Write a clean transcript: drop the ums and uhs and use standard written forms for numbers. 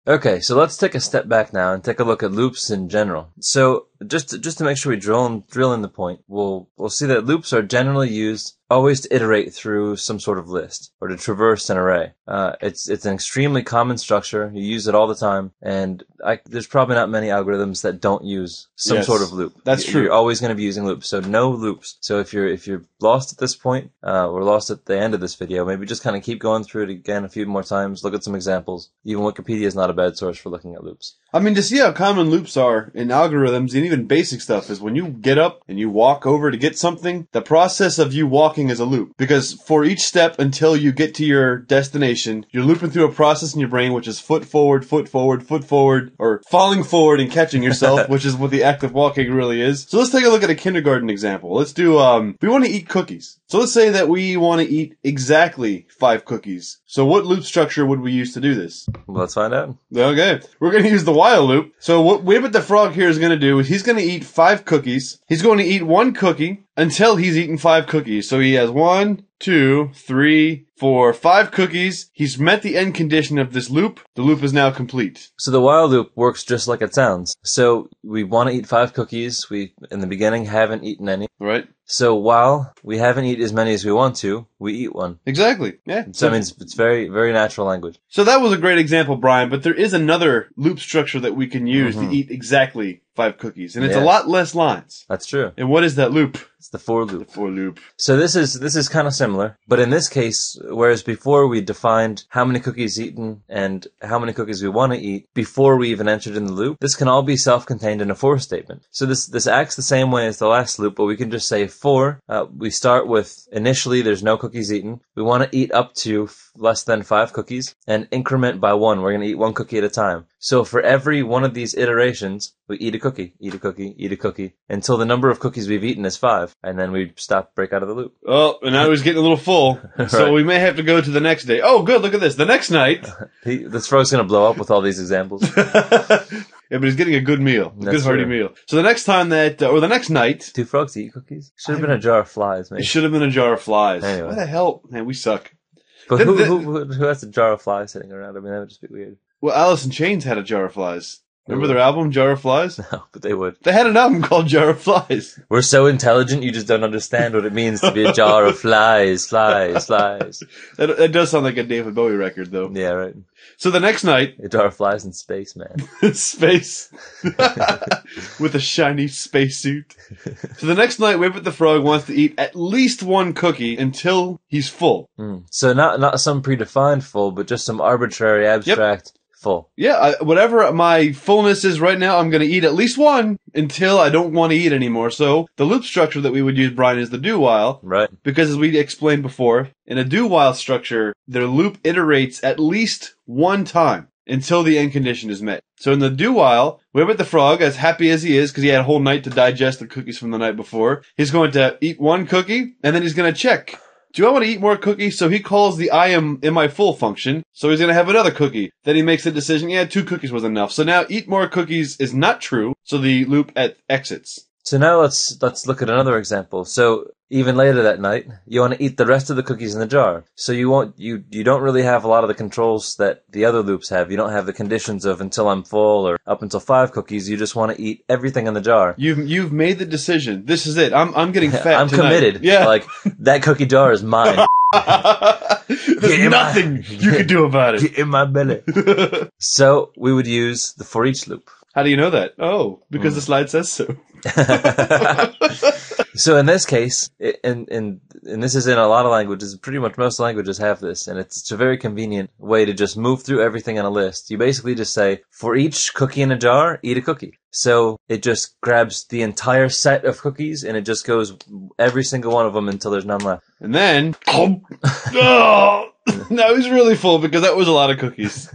Okay, so let's take a step back now and take a loop at loops in general. So just to make sure we drill in the point, we'll see that loops are generally used always to iterate through some sort of list or to traverse an array. It's an extremely common structure. You use it all the time, and there's probably not many algorithms that don't use some sort of loop. That's true. You're always going to be using loops, so no loops. So if you're lost at this point, or lost at the end of this video, maybe just kind of keep going through it again a few more times, look at some examples. Even Wikipedia is not a bad source for looking at loops. I mean, to see how common loops are in algorithms and even basic stuff is when you get up and you walk over to get something, the process of you walking is a loop. Because for each step until you get to your destination, you're looping through a process in your brain which is foot forward, or falling forward and catching yourself, which is what the act of walking really is. So let's take a look at a kindergarten example. Let's do, we want to eat cookies. So let's say that we want to eat exactly 5 cookies. So what loop structure would we use to do this? Let's find out. Okay. We're going to use the while loop. So what Wabbit the Frog here is going to do is he's going to eat 5 cookies. He's going to eat 1 cookie until he's eaten 5 cookies. So he has 1, 2, 3, 4, 5 cookies. He's met the end condition of this loop. The loop is now complete. So the while loop works just like it sounds. So we want to eat 5 cookies. We, in the beginning, haven't eaten any. Right. So while we haven't eaten as many as we want to, we eat one. Exactly. Yeah. So I mean, it's very, very natural language. So that was a great example, Brian, but there is another loop structure that we can use to eat exactly 5 cookies. And it's a lot less lines. That's true. And what is that loop? It's the for loop. The for loop. So this is kind of similar, but in this case, whereas before we defined how many cookies eaten and how many cookies we want to eat before we even entered in the loop, this can all be self-contained in a for statement. So this acts the same way as the last loop, but we can just say for. We start with initially there's no cookies eaten. We want to eat up to less than 5 cookies and increment by 1. We're going to eat 1 cookie at a time. So for every one of these iterations, we eat a cookie, eat a cookie, eat a cookie, until the number of cookies we've eaten is 5. And then we break out of the loop. Oh, and now he's getting a little full. So Right. we may have to go to the next day. Oh, good, look at this. The next night. This frog's going to blow up with all these examples. Yeah, but he's getting a good meal. A good hearty meal. So the next time that, or the next night. Do frogs eat cookies? Should have been a jar of flies, maybe. It should have been a jar of flies. Anyway. What the hell? Man, we suck. But who has a jar of flies sitting around? I mean, that would just be weird. Well, Alice in Chains had a jar of flies. Remember their album, Jar of Flies? No, but they would. They had an album called Jar of Flies. We're so intelligent, you just don't understand what it means to be a jar of flies. That does sound like a David Bowie record, though. Yeah, right. So the next night... A jar of flies in space, man. Space. With a shiny spacesuit. So the next night, Wabbit the Frog wants to eat at least 1 cookie until he's full. So not some predefined full, but just some arbitrary, abstract full. Yeah, whatever my fullness is right now, I'm going to eat at least 1 until I don't want to eat anymore. So the loop structure that we would use, Brian, is the do while. Right. Because as we explained before, in a do while structure, the loop iterates at least 1 time until the end condition is met. So in the do while, Wabbit the Frog, as happy as he is, because he had a whole night to digest the cookies from the night before, he's going to eat 1 cookie, and then he's going to check. Do I want to eat more cookies? So he calls the am I full function. So he's going to have another cookie. Then he makes the decision, yeah, 2 cookies was enough. So now eat more cookies is not true. So the loop exits. So now let's look at another example. So even later that night, you want to eat the rest of the cookies in the jar. So you don't really have a lot of the controls that the other loops have. You don't have the conditions of until I'm full or up until 5 cookies. You just want to eat everything in the jar. You've made the decision. This is it. I'm getting fat. I'm tonight. committed. Yeah. Like that cookie jar is mine. There's nothing you can do about it. Get in my belly. So we would use the for each loop. How do you know that? Oh, because the slide says so. So in this case, and this is in a lot of languages, pretty much most languages have this, and it's a very convenient way to just move through everything on a list. You basically just say, for each cookie in a jar, eat a cookie. So it just grabs the entire set of cookies, and it just goes every single one of them until there's none left. And then, oh, now he's really full because that was a lot of cookies.